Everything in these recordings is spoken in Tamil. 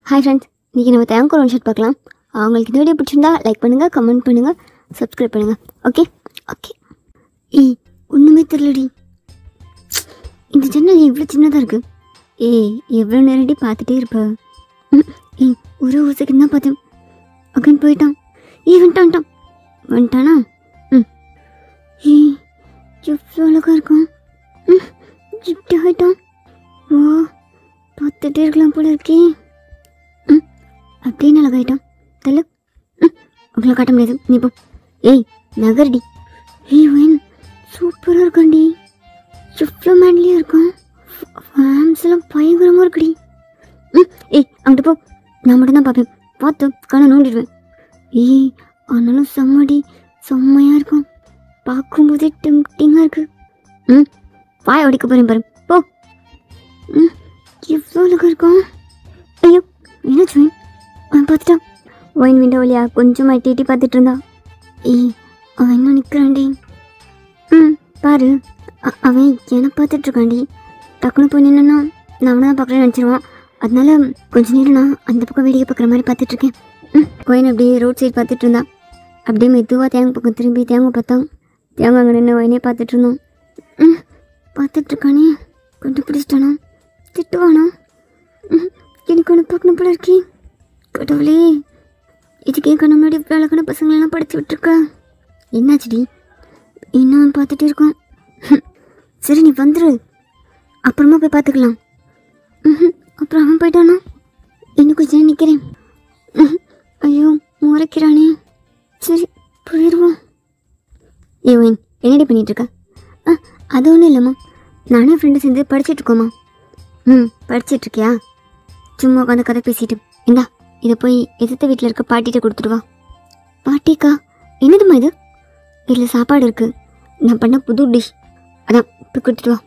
ஹாய் ஃப்ரெண்ட்ஸ், இன்றைக்கி நம்ம தேங்க் ஒரு ஷர்ட் பார்க்கலாம். அவங்களுக்கு இந்த வீடியோ பிடிச்சிருந்தா லைக் பண்ணுங்கள், கமெண்ட் பண்ணுங்கள், சப்ஸ்கிரைப் பண்ணுங்கள். Okay okay. ஒன்றுமே தெரியலடி. இந்த ஜன்னல் இவ்வளோ சின்னதாக இருக்குது. எவ்வளோ நேரடி பார்த்துட்டே இருப்ப. ஒரு செகண்ட் தான் பார்த்தேன். அக்கன் போயிட்டான். வந்துட்டானா? எவ்வளோ அழகாக இருக்கும். ஜிப்டி ஆகிட்டான். வா, பார்த்துட்டே இருக்கலாம் போல இருக்கே. அப்படியே அழகாயிட்டான். தள்ளு. உங்களை காட்ட முடியாது, நீ போ. நகர்டி. வேன் சூப்பராக இருக்காண்டி. எவ்வளோ மேன்லியாக இருக்கான். ஃபேம்ஸ் எல்லாம் பயங்கரமாக இருக்குடி. அங்கிட்டு போ. நான் மட்டும்தான் பார்ப்பேன். பார்த்து கண்ணை நோண்டிடுவேன். ஆனாலும் செம்மையாக இருக்கும். பார்க்கும்போதே டெம்டிங்காக இருக்கு. வாய் உடைக்க போகிறேன் பாரு. போ. எவ்வளோ அழகாக இருக்கான். ஐயோ, என்னாச்சு வேன்? அவன் பார்த்துட்டான். ஒயின் விண்டோ வழியா கொஞ்சம் எட்டி பார்த்துட்டு இருந்தா. அவன் இன்னும் நிற்கிறான்டி. பாரு, அவன் என்னை பார்த்துட்ருக்காண்டி. டக்குன்னு போய் நின்னா நான் அவனை தான் பார்க்குறேன்னு நினச்சிருவான். அதனால கொஞ்சம் நேரம் நான் அந்த பக்கம் வேடிக்கை பார்க்குற மாதிரி பார்த்துட்ருக்கேன். ஒயின் அப்படியே ரோட் சைடு பார்த்துட்டு இருந்தான். அப்படியே மெதுவாக தேங்காய் பக்கம் திரும்பி தேங்காய் பார்த்தான். தேங்காய் அங்கே நின்று ஒயினே பார்த்துட்டு இருந்தோம். பார்த்துட்ருக்கானே, கண்டுபிடிச்சிட்டானா? திட்டுவானா? எனக்கு ஒன்று பார்க்கணும் போல இருக்கே. கடவுளே, இதுக்கே கண்ணு முன்னாடி இவ்வளோ அழகான பசங்களெல்லாம் படித்து விட்டுருக்க. என்னாச்சுடி? இன்னும் பார்த்துட்டே இருக்கோம். சரி, நீ வந்துரு, அப்புறமா போய் பார்த்துக்கலாம். அப்புறம் அவன் போயிட்டானா? இன்னும் கொஞ்சம் நிற்கிறேன். ஐயோ, முறைக்கிறானே. சரி, போயிடுவோம். ஒயின், என்னடி பண்ணிகிட்ருக்க? அது ஒன்றும் இல்லைம்மா, நானும் ஃப்ரெண்டு சேர்ந்து படிச்சுட்ருக்கோம்மா. படிச்சிட்ருக்கியா? சும்மா உட்காந்து கதை பேசிட்டு. இந்தா, இதை போய் எதிர்த்த வீட்டில் இருக்க பாட்டிகிட்ட கொடுத்துடுவா. பாட்டிக்கா? என்னதும்மா இது? இதில் சாப்பாடு இருக்குது, நான் பண்ண புது டிஷ், அதான் போய் கொடுத்துட்டு வா.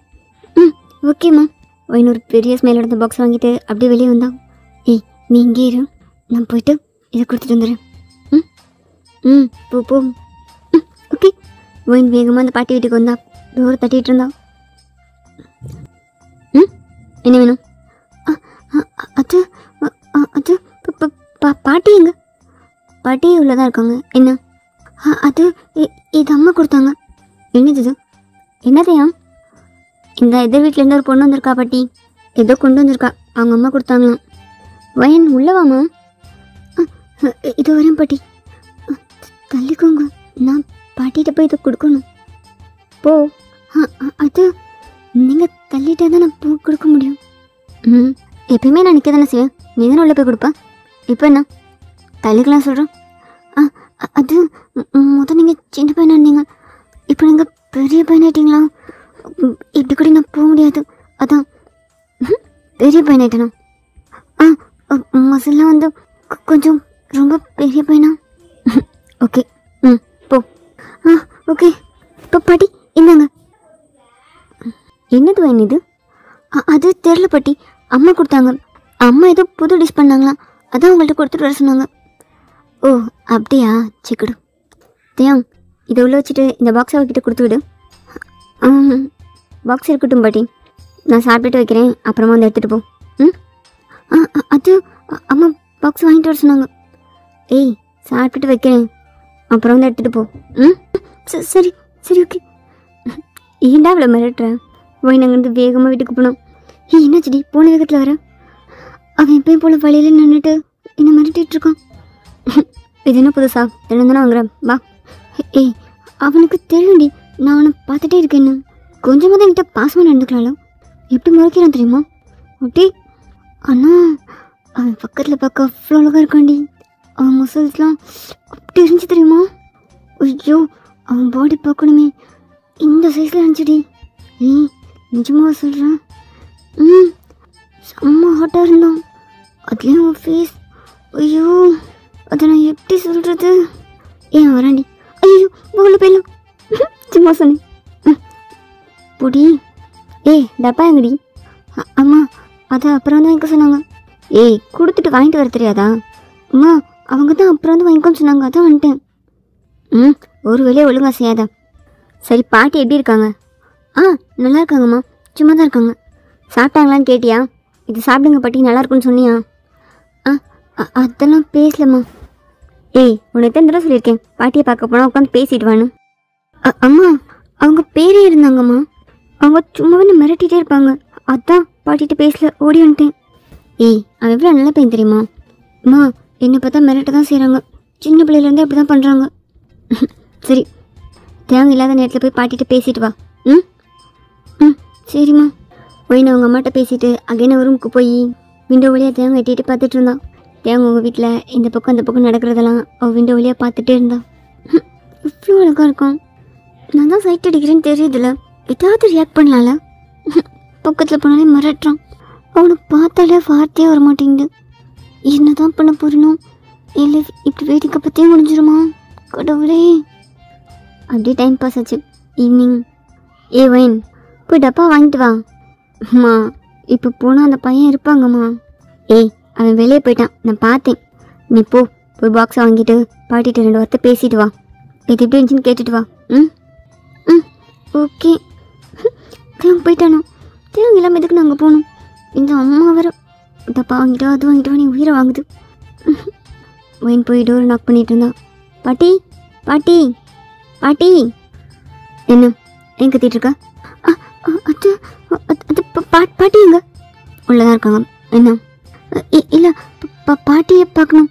ஓகேம்மா. ஒரு பெரிய ஸ்மெல் எடுத்த பாக்ஸ் வாங்கிட்டு அப்படியே வெளியே வந்தான். நீ இங்கே இரு, நான் போயிட்டு இதை கொடுத்துட்டு வந்துடுறேன். போ. ஓகே. ஒயின் வேகமாக அந்த பாட்டி வீட்டுக்கு வந்தா. டோரை தட்டிகிட்டு இருந்தா. என்ன வேணும்? அது அது பாட்டி எங்க? பாட்டி உள்ளதான் இருக்காங்க. என்ன? அது இது அம்மா கொடுத்தாங்க. என்னது இது? என்னதையா? இந்த எதிர் வீட்டிலேருந்து ஒரு பொண்ணு வந்திருக்கா பாட்டி, ஏதோ கொண்டு வந்திருக்கா, அவங்க அம்மா கொடுத்தாங்களாம். வயன் உள்ளவாமா? இது வரேன் பாட்டி. தள்ளிக்கோங்க, நான் பாட்டிகிட்ட போய் இதை கொடுக்கணும். போ. அது நீங்கள் தள்ளிட்டா தான் நான் பூ கொடுக்க முடியும். எப்பயுமே நான் நிற்க தானே செய்வேன், நீ தானே உள்ளே போய் கொடுப்பேன். இப்போ என்ன தள்ளிக்கலாம் சொல்கிறேன்? அது முதல் நீங்கள் சின்ன பையனாக இருந்தீங்க, இப்போ நீங்கள் பெரிய பையனாயிட்டீங்களா? இப்படி கூட நான் போக முடியாது, அதான் பெரிய பையனாயிட்டேனா? மசிலாம் வந்து கொஞ்சம் ரொம்ப பெரிய பையனா? ஓகே. போ. ஓகே. இப்போ பாட்டி என்னங்க? என்னது வேணும் இது? அது தெரில பாட்டி, அம்மா கொடுத்தாங்க. அம்மா ஏதோ புது டிஷ் பண்ணாங்களாம், அதான் உங்கள்கிட்ட கொடுத்துட்டு வர சொன்னாங்க. ஓ அப்படியா? சிக்கடு தேங், இதை உள்ளே வச்சுட்டு இந்த பாக்ஸை அவகிட்ட கொடுத்து விடு. பாக்ஸ் இருக்கட்டும் பாட்டி, நான் சாப்பிட்டுட்டு வைக்கிறேன், அப்புறமா வந்து எடுத்துகிட்டு போ. அது அம்மா பாக்ஸ் வாங்கிட்டு வர சொன்னாங்க. சாப்பிட்டுட்டு வைக்கிறேன், அப்புறம் வந்து எடுத்துகிட்டு போ. சரி சரி ஓகே. ஏண்டா இவ்வளோ மிரட்டுறேன்? போய் நாங்கள் வந்து வேகமாக வீட்டுக்கு போனோம். என்னாச்சுடி போன வேகத்தில் வர? அவன் எப்பயும் போல வழியில் நின்றுட்டு என்னை மிரட்டிகிட்டு இருக்கான். இது என்ன புதுசா? தினம் தானே வாங்குறேன், வா. அவனுக்கு தெரியும்டி, நான் அவனை பார்த்துட்டே இருக்கேன்னு. கொஞ்சமாக தான் என்கிட்ட பாசமாக நடந்துக்கலாம்ல, எப்படி முறைக்கிறான் தெரியுமா? அப்படி ஆனால் அவன் பக்கத்தில் பார்க்க அவ்வளோ அழகாக இருக்காண்டி. அவன் மசில்ஸ்லாம் அப்படி இருந்துச்சு தெரியுமா? ஐயோ, அவன் பாடி பார்க்கணுமே, இந்த சைஸில் இருந்துச்சுடி. நிஜமாக சொல்கிறேன். செம்ம ஹாட்டாக இருந்தான். அதுலேயும் அவன் ஃபேஸ், ஐயோ அதை நான் எப்படி சொல்கிறது? வராண்டி. ஐயோ, உள்ள போயிடலாம். சும்மா சொன்னேன். பொடி. டப்பா எங்கடி? அம்மா அதை அப்புறம் வந்து வாங்கிக்க சொன்னாங்க. கொடுத்துட்டு வாங்கிட்டு வர தெரியாதா? அம்மா அவங்க தான் அப்புறம் வந்து வாங்கிக்கோன்னு சொன்னாங்க, அதான் வந்துட்டேன். ஒரு வேலையை ஒழுங்கா செய்யாதா? சரி, பாட்டி எப்படி இருக்காங்க? நல்லா இருக்காங்கம்மா, சும்மா தான் இருக்காங்க. சாப்பிட்டாங்களான்னு கேட்டியா? இது சாப்பிடுங்க பாட்டி, நல்லா இருக்குன்னு சொன்னியா? அதெல்லாம் பேசலம்மா. ஏய், உனக்கு எத்தனை தடவை சொல்லியிருக்கேன் பாட்டியை பார்க்க போனால் உட்காந்து பேசிட்டு வான்னு. அம்மா, அவங்க பேரே இருந்தாங்கம்மா. அவங்க சும்மாவே மிரட்டிகிட்டே இருப்பாங்க. அதான் பாட்டிகிட்ட பேசல, ஓடி வந்துட்டேன். ஏய், அவன் எவ்வளோ நல்ல பையன் தெரியுமா? அம்மா, என்னை பார்த்தா மிரட்ட தான் செய்கிறாங்க. சின்ன பிள்ளையிலேருந்தே அப்படி தான் பண்ணுறாங்க. சரி, தேவை இல்லாத நேரத்தில் போய் பாட்டிகிட்ட பேசிட்டு வா. ம் ம் சரிம்மா. ஒயின் அவங்க அம்மாட்ட பேசிட்டு அகைன் அவர் ரூமுக்கு போய் விண்டோ வழியாக தேங்காய் எட்டிட்டு பார்த்துட்டு இருந்தான். தேங்காய் உங்கள் வீட்டில் இந்த பக்கம் அந்த பக்கம் நடக்கிறதெல்லாம் அவள் விண்டோ வழியாக பார்த்துட்டே இருந்தான். இவ்வளோ அழகாக இருக்கும். நான் தான் சைட் அடிக்கிறேன்னு தெரியுதுல்ல, ஏதாவது ரியாக்ட் பண்ணலாம்ல. பக்கத்தில் போனாலே மிரட்டுறான். அவனை பார்த்தாலே வார்த்தையே வர மாட்டேங்குது. என்ன தான் பண்ண போறனோ, இல்லை இப்படி வேடிக்கை பற்றியே முடிஞ்சிருமா? கடவுளே. அப்படியே டைம் பாஸ் ஆச்சு. ஈவினிங். ஏ வைன், போய் டப்பா வாங்கிட்டு வா. அம்மா, இப்போ போனால் அந்த பையன் இருப்பாங்கம்மா. ஏய், அவன் வெளியே போயிட்டான், நான் பார்த்தேன். நீ போய் பாக்ஸை வாங்கிட்டு பாட்டிகிட்ட 2 வார்த்தை பேசிட்டு வா. இது எப்படி இருந்துச்சுன்னு கேட்டுட்டு வா. ம் ம் ஓகே. தேவன் போயிட்டானோ? தேவன் இல்லாமல் எதுக்கு நாங்கள் போகணும்? இந்த அம்மா வர டப்பா வாங்கிட்டா அது வாங்கிட்டு வா, நீ உயிரை வாங்குது. வைன் போய் டோர் நாக் பண்ணிட்டு இருந்தா. பாட்டி பாட்டி பாட்டி. என்ன ஏன் கத்திட்டு இருக்கா? அது அது பாட்டி எங்க? உள்ளதான் இருக்காங்க. என்ன? இல்லை, பாட்டியை பார்க்கணும்.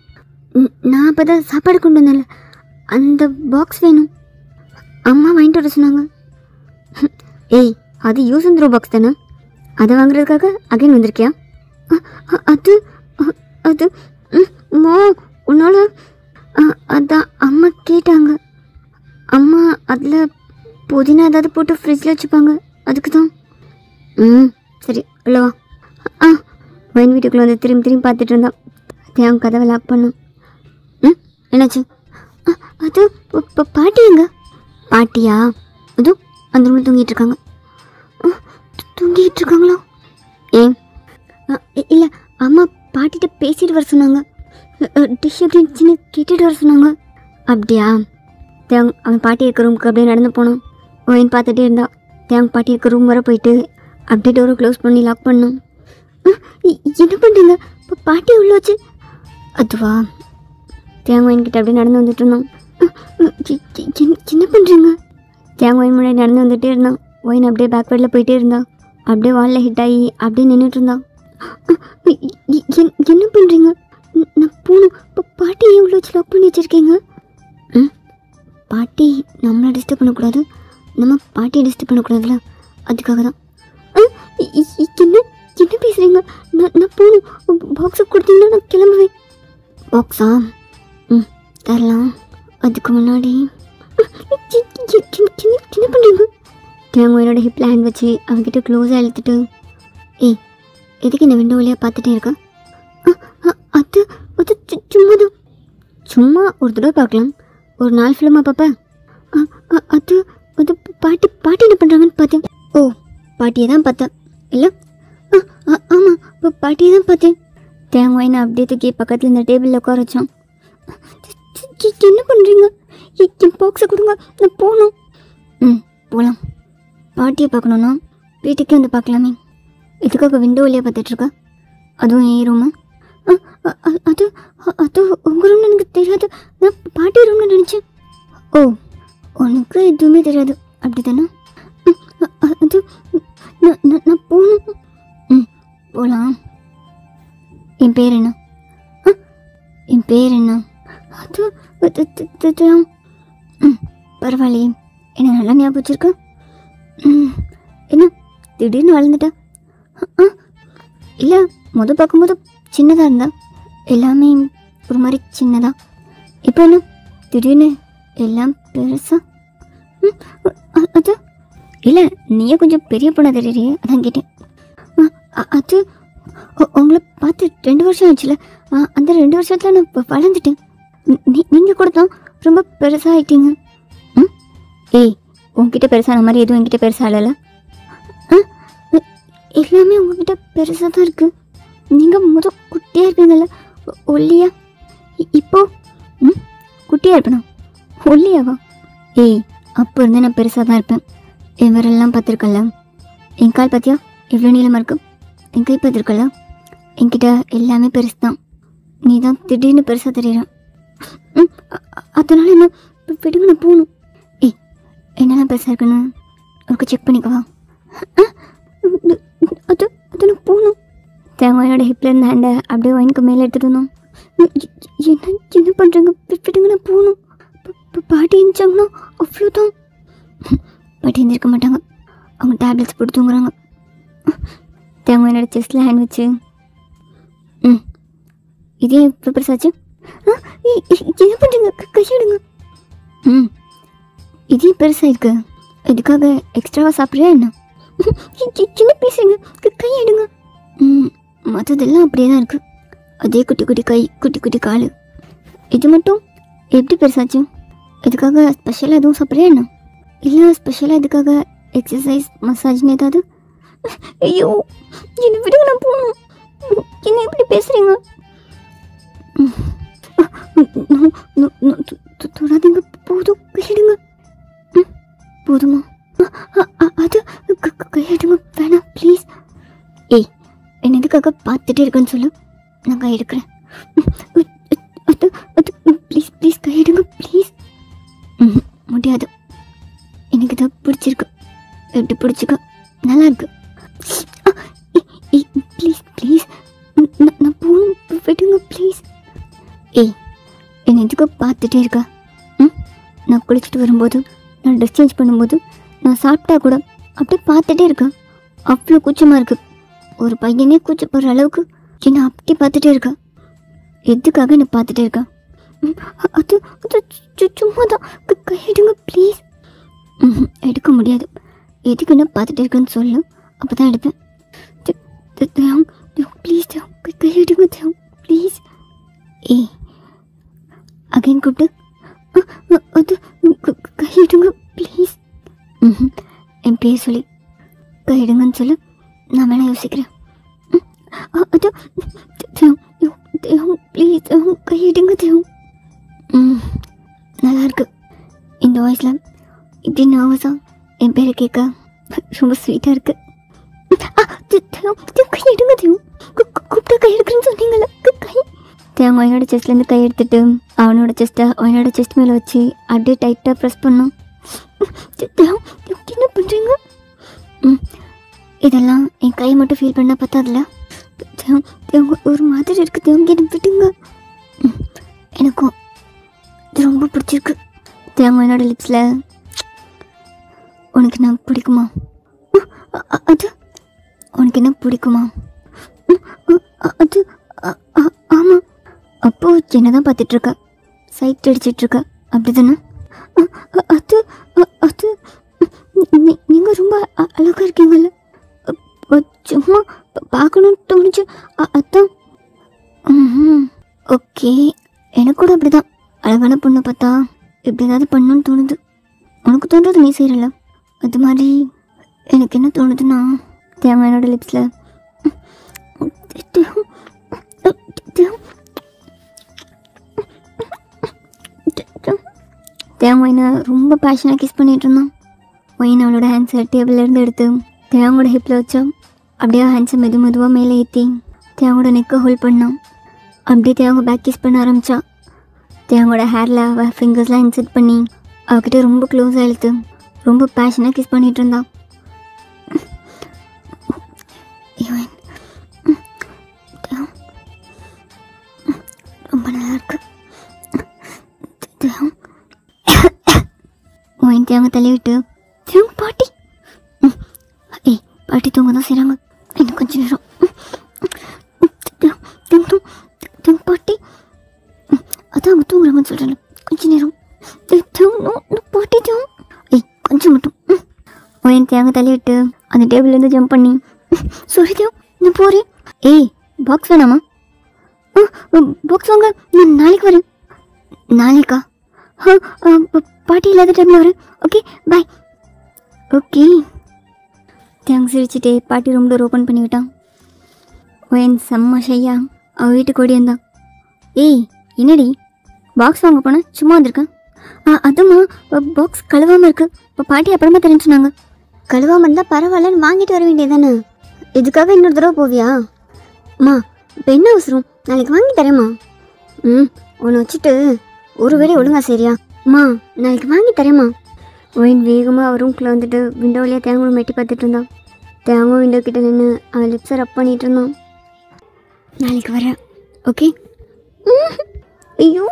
நான் அப்போ தான் சாப்பாடு கொண்டு வந்தேன்ல, அந்த பாக்ஸ் வேணும். அம்மா வாங்கிட்டு வர சொன்னாங்க. ஏய், அது யூஸ் அண்ட் த்ரோ பாக்ஸ் தானே? அதை வாங்குறதுக்காக அகைன் வந்திருக்கியா? அது அது மோ உன்னால் அதான் அம்மா கேட்டாங்க. அம்மா அதில் புதினா ஏதாவது போட்டு ஃப்ரிட்ஜில் வச்சுப்பாங்க, அதுக்கு தான். சரி உள்ளவா. வைன் வீட்டுக்குள்ளே வந்து திரும்பி பார்த்துட்டு இருந்தான். தேவன் கதவை லாக் பண்ணும். என்னாச்சு? அது பாட்டி எங்க? பாட்டியா? அது அந்த ரூமில் தூங்கிட்டு இருக்காங்க. தூங்கிட்டு இருக்காங்களா? ஏன்? இல்லை, அம்மா பாட்டிகிட்ட பேசிட்டு வர சொன்னாங்க. டிஷ் எப்படி இருந்துச்சுன்னு கேட்டுட்டு வர சொன்னாங்க. அப்படியா? தேவன் அவன் பாட்டி இருக்க ரூமுக்கு அப்படியே நடந்து போனான். வைன் பார்த்துட்டே இருந்தா. தேவன் பாட்டி இருக்க ரூம் வர போயிட்டு அப்படியே டோரை க்ளோஸ் பண்ணி லாக் பண்ணோம். என்ன பண்ணுறீங்க? இப்போ பாட்டி உள்ள வச்சு. அதுவா? தேங்காய் வைன்கிட்ட அப்படியே நடந்து வந்துட்டு இருந்தான். என்ன பண்ணுறீங்க? தேங்காய் வைன் முன்னாடி நடந்து வந்துகிட்டே இருந்தான். ஒயின் அப்படியே பேக்வேர்டில் போயிட்டே இருந்தா. அப்படியே வாலில் ஹிட் ஆகி அப்படியே நின்றுட்டு இருந்தான். என்ன பண்ணுறீங்க? நான் போகணும். இப்போ பாட்டி ஏன் உள்ள வச்சு லாக் பண்ணி வச்சுருக்கீங்க? பாட்டி நம்மளை டிஸ்டர்ப் பண்ணக்கூடாது, நம்ம பாட்டியை டிஸ்டர்ப் பண்ணக்கூடாதுல்ல, அதுக்காக தான். என்ன என்ன பேசுகிறீங்க? நான் போகணும். பாக்ஸை கொடுத்தீங்கன்னா நான் கிளம்புவேன். பாக்ஸா? தரலாம். அதுக்கு முன்னாடி என்ன பண்ணுறீங்க? தேங்காய் என்னோட ஹிப்பில் ஹேண்ட் வச்சு அவன்கிட்ட க்ளோஸாக இழுத்துட்டு, ஏய் எதுக்கு இந்த விண்டோ வழியாக பார்த்துட்டே இருக்கா? அது அது சும்மா தான். சும்மா ஒரு தடவை பார்க்கலாம், ஒரு 4 ஃபிலிமாக பார்ப்பேன். அது அது பாட்டி என்ன பண்ணுறாங்கன்னு பார்த்தேன். ஓ, பாட்டியை தான் பார்த்தேன் இல்லை? ஆமாம், இப்போ பாட்டியை தான் பார்த்தேன். தேங்காய் நான் அப்படியே தூக்கி பக்கத்தில் இந்த டேபிளில் உட்கார வச்சோம். என்ன பண்ணுறீங்க? என் பாக்ஸை கொடுங்க, நான் போகணும். போகலாம். பாட்டியை பார்க்கணுன்னா வீட்டுக்கே வந்து பார்க்கலாமே. இதுக்காக விண்டோ வழியாக பார்த்துட்ருக்கா? அதுவும் ஏன் ரூமு? அது அது உங்கள் ரூம்னு எனக்கு தெரியாது, நான் பாட்டி ரூம்னு நினச்சேன். ஓ, உனக்கு எதுவுமே தெரியாது அப்படி தானே? அது நான் போகணும். போகலாம். என் பேர் என்ன? என் பேர் என்ன? அது பரவாயில்லையே, என்ன நல்லா ஞாபகம் வச்சிருக்க. என்ன திடீர்னு வளர்ந்துட்டா? இல்லை, பார்க்கும்போது சின்னதாக இருந்தா, எல்லாமே ஒரு மாதிரி சின்னதா. இப்போ என்ன திடீர்னு எல்லாம் பெருசா? அது இல்லை, நீயே கொஞ்சம் பெரிய பொண்ணா தெரியறியே, அதான் கேட்டேன். அது உங்களை பார்த்து 2 வருஷம் ஆச்சுல, அந்த 2 வருஷத்தில் நான் வளர்ந்துட்டேன். நீங்கள் கூட தான் ரொம்ப பெருசாக ஆகிட்டீங்க. ஏய், உங்ககிட்ட பெருசான மாதிரி எதுவும் என்கிட்ட பெருசாக இல்லைல்ல? எல்லாமே உங்ககிட்ட பெருசாக தான் இருக்குது. நீங்கள் குட்டியாக இருப்பீங்கள்ல, ஒல்லியா. இப்போ குட்டியாக இருப்பேனா? ஒல்லியாவா? ஏய், அப்போ இருந்தே நான் பெருசாக தான் இருப்பேன். என் விரல்லாம் பார்த்துருக்கல, என் கால் பார்த்தியா எவ்வளோ நீளமாக இருக்கு? என் கை பார்த்துருக்கல, என்கிட்ட எல்லாமே பெருசு தான். நீ தான் திடீர்னு பெருசாக தெரியறான். அதனால என்ன விடுங்க, நான் போகணும். ஏய், என்னெல்லாம் பெருசாக இருக்குன்னு உனக்கு செக் பண்ணிக்கவா? அது நான் போகணும். தேங்காயோட ஹிப்பில் இருந்த ஹேண்டை அப்படியே ஒயினுக்கு மேலே எடுத்துகிட்டு வந்தோம். என்ன பண்ணுறீங்க? விடுங்க, நான் போகணும். பாட்டி இருந்துச்சாங்கன்னா அவ்வளோதான். பாட்டி இருந்திருக்க மாட்டாங்க, அவங்க டேப்லெட்ஸ் போட்டு தூங்குறாங்க. தேங்காயோட செஸ்ட்டில் ஹேண்ட் வச்சு இதே இப்போ பெருசாச்சு. என்ன பண்ணுறீங்க? கையெடுங்க. இதே பெருசாக இருக்கு, இதுக்காக எக்ஸ்ட்ராவாக சாப்பிட்றியா என்ன? சின்ன பேசுறீங்க, கையெடுங்க. மற்றதெல்லாம் அப்படியே தான் இருக்குது. அதே குட்டி குட்டி கை, குட்டி குட்டி கால். இது மட்டும் எப்படி பெருசாச்சு? இதுக்காக ஸ்பெஷலாக எதுவும் சாப்பிட்றியா என்ன? இல்லை ஸ்பெஷலாக இதுக்காக எக்ஸசைஸ் மசாஜ்னு ஏதாவது? ஐயோ, என்னை விடுங்க, நான் போகணும். என்ன எப்படி பேசுகிறீங்க? தொடாதீங்க, போதும், கையிடுங்க. போதுமா? அது கையிடுங்க, வேணாம் ப்ளீஸ். ஏய், என்ன எதுக்காக பார்த்துட்டே இருக்குன்னு சொல்லு, நான் கை எடுக்கிறேன். அது அது ப்ளீஸ் ப்ளீஸ் கையிடுங்க ப்ளீஸ். முடியாது, எனக்கு இதை பிடிச்சிருக்கு. எப்படி பிடிச்சிக்க? நல்லா இருக்கு. ப்ளீஸ் ப்ளீஸ், நான் போகணும், விடுங்க ப்ளீஸ். ஏய், என்னை எதுக்கு பார்த்துட்டே இருக்கா? நான் குளிச்சுட்டு வரும்போது, நான் ட்ரெஸ் சேஞ்ச் பண்ணும்போது, நான் சாப்பிட்டா கூட அப்படியே பார்த்துட்டே இருக்கேன். அவ்வளோ கூச்சமாக இருக்குது. ஒரு பையனே கூச்சப்படுற அளவுக்கு என்னை அப்படி பார்த்துட்டே இருக்கா. எதுக்காக என்னை பார்த்துட்டே இருக்கா? அது அது சும்மா தான். கையெடுங்க ப்ளீஸ். எடுக்க முடியாது. எதுக்கு என்ன பார்த்துட்டே இருக்குன்னு சொல்லு, அப்போ தான் எடுப்பேன். ப்ளீஸ் கையெடுங்க ப்ளீஸ். ஏய், அகைன் கூப்பிட்டு. அது கையிடுங்க ப்ளீஸ். என் பேர் சொல்லி கையிடுங்கன்னு சொல்லு, நான் வேணா யோசிக்கிறேன். அது ப்ளீஸ் கையிடுங்க. நல்லா இருக்கு. இந்த வாய்ஸில் இப்படி நர்வஸாக என் பேரை கேட்க ரொம்ப ஸ்வீட்டாக இருக்கு. கையிடுங்க கூப்பிட்டு கை எடுக்கிறேன்னு சொன்னீங்களா? கை தேவன் ஒயனோட செஸ்ட்லேருந்து கை எடுத்துட்டு அவனோட செஸ்ட்டை ஒயனோட செஸ்ட் மேலே வச்சு அப்படியே டைட்டாக ப்ரெஸ் பண்ணோம். என்ன பண்ணுறீங்க? இதெல்லாம் என் கை மட்டும் ஃபீல் பண்ணால் பத்தாதுல. ஒரு மாதிரி இருக்குது. தேவங்க என்ன விட்டுங்க. எனக்கும் இது ரொம்ப பிடிச்சிருக்கு. தேவங்க என்னோட லிப்ஸில் உனக்கு என்ன பிடிக்குமா? அது உனக்கு என்ன பிடிக்குமா? அது ஆமாம். அப்போது என்ன தான் பார்த்துட்ருக்க, சைட் அடிச்சிட்ருக்க, அப்படி தானே? அது அது நீங்கள் ரொம்ப அழகாக இருக்கீங்கல்ல, சும்மா பார்க்கணுன்னு தோணுச்சு, அதான். ஓகே, எனக்கு கூட அப்படி தான். அழகான பொண்ணை பார்த்தா இப்படி ஏதாவது பண்ணணுன்னு தோணுது. உனக்கு தோன்றது நீ செய்கிறல, அது மாதிரி எனக்கு என்ன தோணுதுன்னா, தேங்காயோட லிப்ஸில் தேங்காயினை ரொம்ப பேஷனாக கிஸ் பண்ணிகிட்டு இருந்தான். ஒயின் அவளோட ஹேண்ட்ஸை டேபிள்லேருந்து எடுத்து தேங்காயோட ஹிப்பில் வச்சா, அப்படியே ஹேண்ட்ஸை மெதுவாக மேலே ஏற்றி தேங்காயோட நெக்கை ஹோல்ட் பண்ணான். அப்படியே தேங்க பேக் கிஸ் பண்ண ஆரம்பித்தா. தேங்காயோட ஹேரில் அவள் ஃபிங்கர்ஸ்லாம் இன்செர்ட் பண்ணி அவகிட்ட ரொம்ப க்ளோஸாக இழுத்து ரொம்ப பேஷனாக கிஸ் பண்ணிகிட்டு இருந்தான். ரொம்ப நல்லா இருக்கு. ஒயின் தேங்க தள்ளி விட்டு தேங்க பாட்டி. ஏய், பாட்டி தூங்க தான் செய்கிறாங்க, இன்னும் கொஞ்சம் நேரம். தேங்க பாட்டி, அதான் அவங்க தூங்குறாங்கன்னு சொல்கிறேன், கொஞ்சம் நேரம். பாட்டி தேங்க. ஏய், கொஞ்சம் மட்டும். ஒயின் தேங்க தள்ளி விட்டு அந்த டேபிள்லேருந்து ஜம்ப் பண்ணி, சாரி தேவ், நான் போகிறேன். ஏய், பாக்ஸ் வேணாமா? பாக்ஸ் வாங்க, நான் நாளைக்கு வரேன். நாளைக்கா? பாட்டி இல்லாத டைமில் வரேன். ஓகே, பாய். ஓகே. தேங்க்ஸ் சிரிச்சுட்டே பாட்டி ரூம் டோர் ஓப்பன் பண்ணி விட்டான். ஒயன் செம்ம ஷையா அவள் வீட்டுக்கு ஓடி வந்தான். ஏய், என்னடி பாக்ஸ் வாங்க போனேன், சும்மா வந்திருக்கேன். அதுமா பாக்ஸ் கழுவாமல் இருக்குது. இப்போ பாட்டி அப்புறமா தெரிஞ்சுனாங்க. கழுவாமல் இருந்தால் பரவாயில்லன்னு வாங்கிட்டு வர வேண்டியதானே, இதுக்காக இன்னொரு தடவை போவியா? அம்மா, இப்போ என்ன அவசரம்? நாளைக்கு வாங்கி தரேம்மா. உன்னை வச்சுட்டு ஒரு வேளை ஒழுங்கா சரியா அம்மா, நாளைக்கு வாங்கி தரேம்மா. ஒயின் வேகமாக அவர் ரூம்குள்ளே வந்துட்டு விண்டோ வழியாக தேங்காய் மெட்டி பார்த்துட்டு இருந்தான். தேங்காய் விண்டோ கிட்ட நின்று அவன் லிப்ஸை ரப் பண்ணிகிட்டு இருந்தான். நாளைக்கு வரேன், ஓகே? ஐயோ